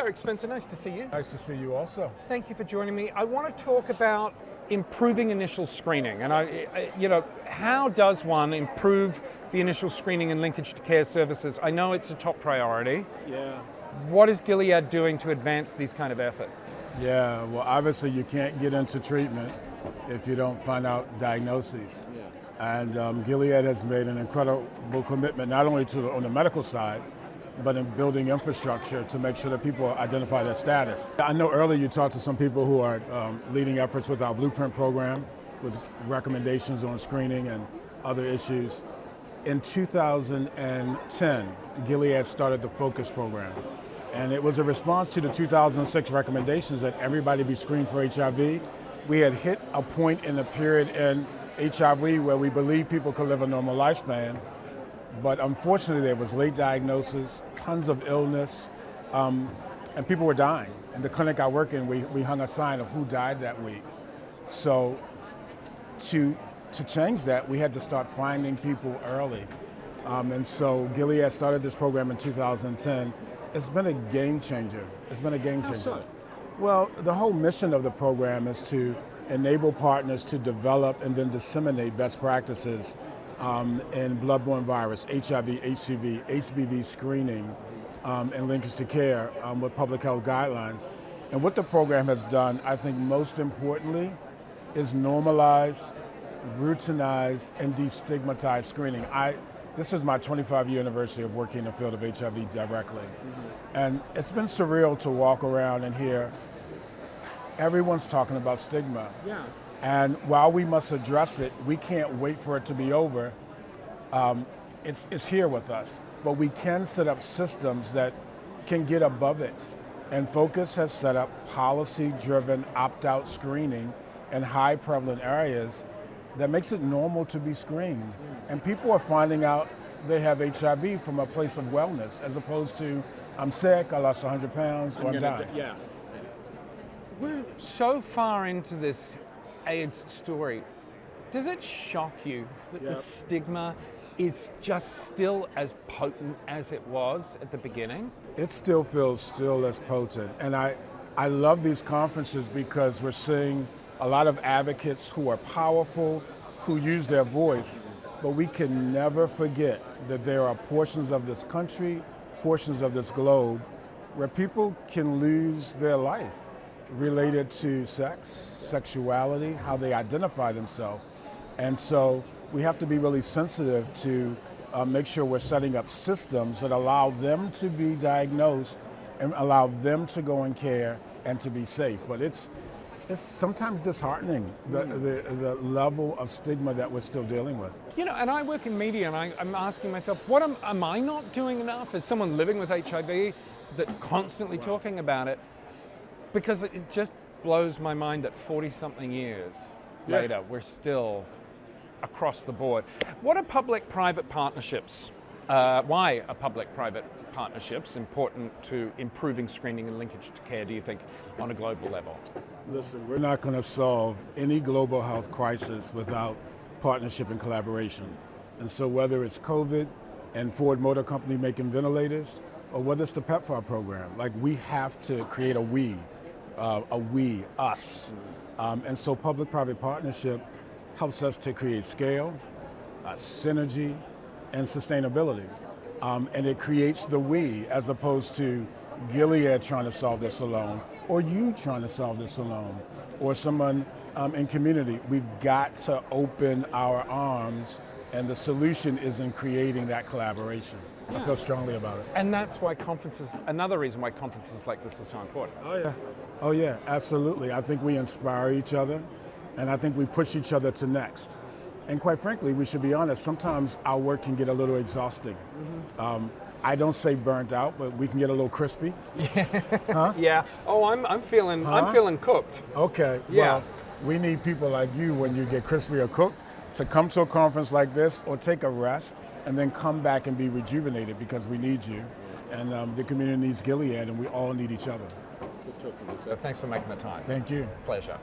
Eric Spencer, nice to see you. Nice to see you also. Thank you for joining me. I want to talk about improving initial screening, and how does one improve the initial screening and linkage to care services? I know it's a top priority. Yeah. What is Gilead doing to advance these kind of efforts? Yeah, well, obviously you can't get into treatment if you don't find out diagnoses. Yeah. And Gilead has made an incredible commitment, not only on the medical side, but in building infrastructure to make sure that people identify their status. I know earlier you talked to some people who are leading efforts with our Blueprint program, with recommendations on screening and other issues. In 2010, Gilead started the Focus program. And it was a response to the 2006 recommendations that everybody be screened for HIV. We had hit a point in the period in HIV where we believed people could live a normal lifespan. But unfortunately, there was late diagnosis, tons of illness, and people were dying. In the clinic I work in, we hung a sign of who died that week. So to change that, we had to start finding people early. And so Gilead started this program in 2010. It's been a game changer. It's been a game changer. How so? Well, the whole mission of the program is to enable partners to develop and then disseminate best practices in bloodborne virus, HIV, HCV, HBV screening, and linkage to care with public health guidelines. And what the program has done, I think most importantly, is normalize, routinize, and destigmatize screening. This is my 25-year anniversary of working in the field of HIV directly. Mm-hmm. And it's been surreal to walk around and hear everyone's talking about stigma. Yeah. And while we must address it, we can't wait for it to be over. It's here with us. But we can set up systems that can get above it. And Focus has set up policy-driven opt-out screening in high prevalent areas that makes it normal to be screened. And people are finding out they have HIV from a place of wellness, as opposed to, I'm sick, I lost 100 pounds, or I'm dying. Yeah. We're so far into this AIDS story. Does it shock you that the stigma is just still as potent as it was at the beginning? It still feels as potent. And I love these conferences because we're seeing a lot of advocates who are powerful, who use their voice, but we can never forget that there are portions of this country, portions of this globe, where people can lose their life related to sex, sexuality, how they identify themselves. And so we have to be really sensitive to make sure we're setting up systems that allow them to be diagnosed and allow them to go in care and to be safe. But it's sometimes disheartening, the level of stigma that we're still dealing with. You know, and I work in media, and I'm asking myself, what am I not doing enough as someone living with HIV that's constantly talking about it? Because it just blows my mind that 40-something years later, we're still across the board. What are public-private partnerships? Why are public-private partnerships important to improving screening and linkage to care, do you think, on a global level? Listen, we're not going to solve any global health crisis without partnership and collaboration. And so whether it's COVID and Ford Motor Company making ventilators, or whether it's the PEPFAR program, like we have to create a we, us. And so public-private partnership helps us to create scale, synergy, and sustainability. And it creates the we, as opposed to Gilead trying to solve this alone, or you trying to solve this alone, or someone in community. We've got to open our arms, and the solution is in creating that collaboration. I feel strongly about it. And that's why another reason why conferences like this are so important. Oh yeah, absolutely. I think we inspire each other, and I think we push each other to next. And quite frankly, we should be honest, sometimes our work can get a little exhausting. Mm-hmm. I don't say burnt out, but we can get a little crispy. Huh? Yeah. Oh, I'm feeling cooked. Okay. Yeah. Well, we need people like you when you get crispy or cooked to come to a conference like this or take a rest and then come back and be rejuvenated, because we need you. And the community needs Gilead, and we all need each other. Good talking to you, sir. Thanks for making the time. Thank you. Pleasure.